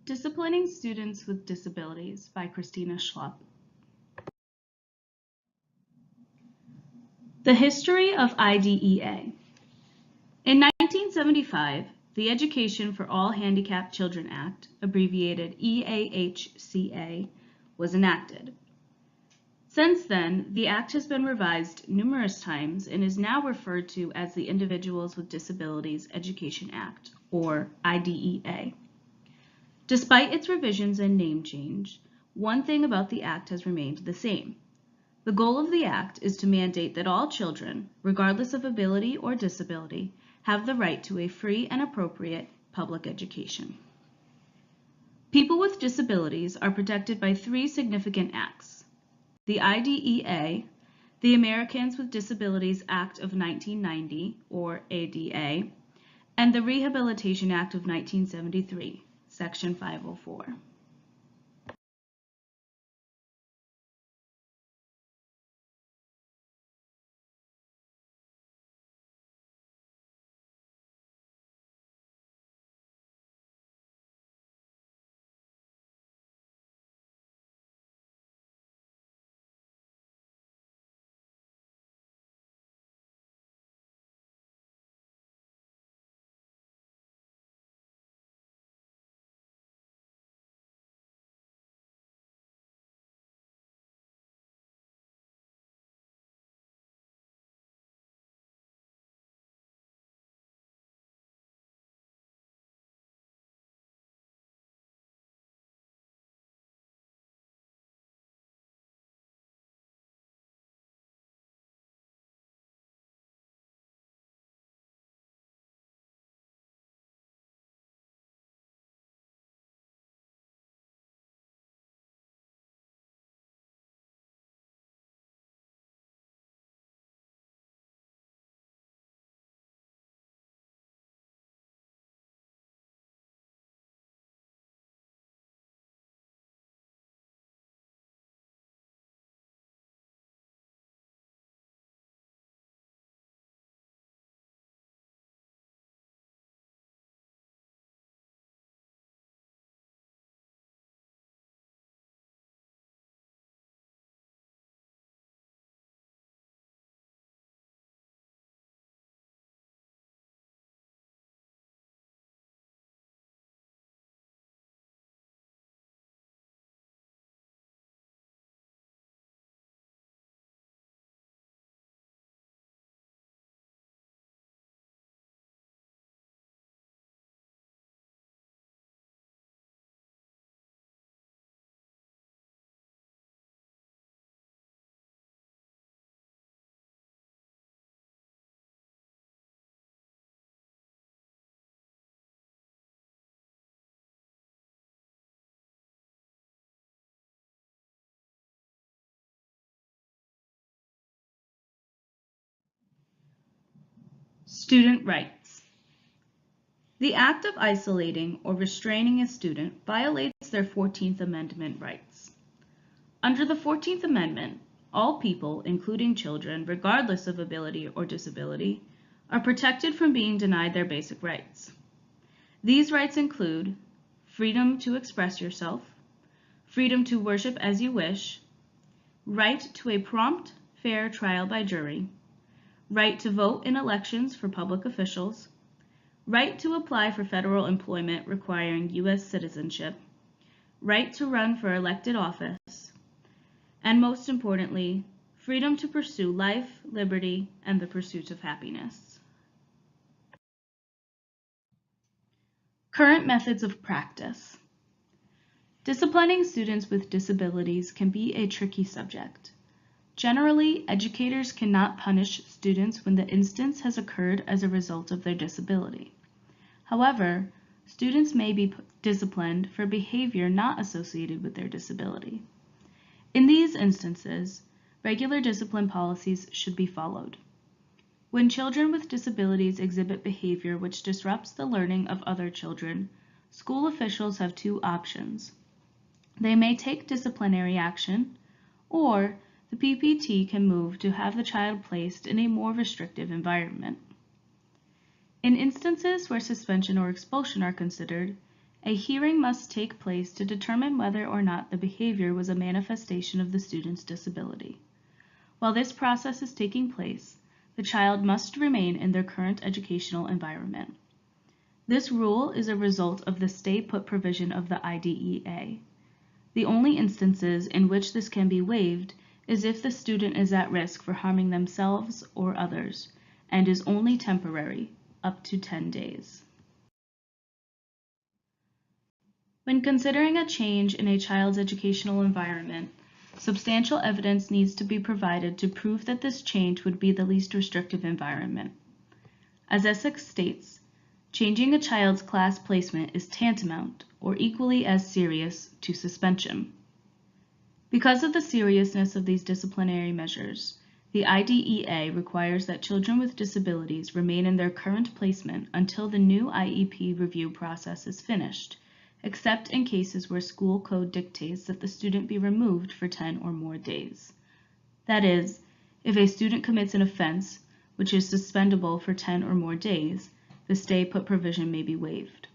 Disciplining Students with Disabilities by Christina Schlupp. The history of IDEA. In 1975, the Education for All Handicapped Children Act, abbreviated EAHCA, was enacted. Since then, the Act has been revised numerous times and is now referred to as the Individuals with Disabilities Education Act, or IDEA. Despite its revisions and name change, one thing about the Act has remained the same. The goal of the Act is to mandate that all children, regardless of ability or disability, have the right to a free and appropriate public education. People with disabilities are protected by three significant acts: the IDEA, the Americans with Disabilities Act of 1990, or ADA, and the Rehabilitation Act of 1973, Section 504. Student rights. The act of isolating or restraining a student violates their 14th Amendment rights. Under the 14th Amendment, all people, including children, regardless of ability or disability, are protected from being denied their basic rights. These rights include freedom to express yourself, freedom to worship as you wish, right to a prompt, fair trial by jury, right to vote in elections for public officials, right to apply for federal employment requiring U.S. citizenship, right to run for elected office, and most importantly, freedom to pursue life, liberty, and the pursuit of happiness. Current methods of practice. Disciplining students with disabilities can be a tricky subject. Generally, educators cannot punish students when the instance has occurred as a result of their disability. However, students may be disciplined for behavior not associated with their disability. In these instances, regular discipline policies should be followed. When children with disabilities exhibit behavior which disrupts the learning of other children, school officials have two options. They may take disciplinary action, or the PPT can move to have the child placed in a more restrictive environment. In instances where suspension or expulsion are considered, a hearing must take place to determine whether or not the behavior was a manifestation of the student's disability. While this process is taking place, the child must remain in their current educational environment. This rule is a result of the stay put provision of the IDEA. The only instances in which this can be waived is if the student is at risk for harming themselves or others and is only temporary, up to 10 days. When considering a change in a child's educational environment, substantial evidence needs to be provided to prove that this change would be the least restrictive environment. As Essex states, changing a child's class placement is tantamount or equally as serious to suspension. Because of the seriousness of these disciplinary measures, the IDEA requires that children with disabilities remain in their current placement until the new IEP review process is finished, except in cases where school code dictates that the student be removed for 10 or more days. That is, if a student commits an offense, which is suspendable for 10 or more days, the stay put provision may be waived.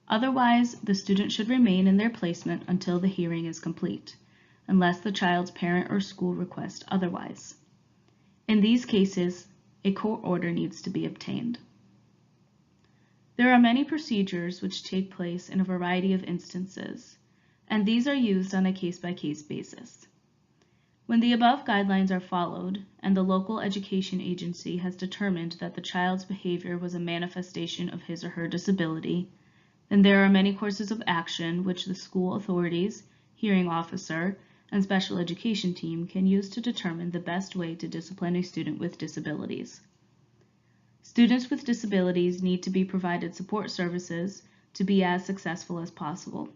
Otherwise, the student should remain in their placement until the hearing is complete, unless the child's parent or school request otherwise. In these cases, a court order needs to be obtained. There are many procedures which take place in a variety of instances, and these are used on a case-by-case basis. When the above guidelines are followed and the local education agency has determined that the child's behavior was a manifestation of his or her disability, then there are many courses of action which the school authorities, hearing officer, and special education team can use to determine the best way to discipline a student with disabilities. Students with disabilities need to be provided support services to be as successful as possible.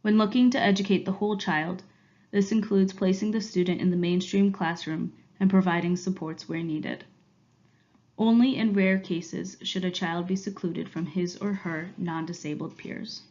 When looking to educate the whole child, this includes placing the student in the mainstream classroom and providing supports where needed. Only in rare cases should a child be secluded from his or her non-disabled peers.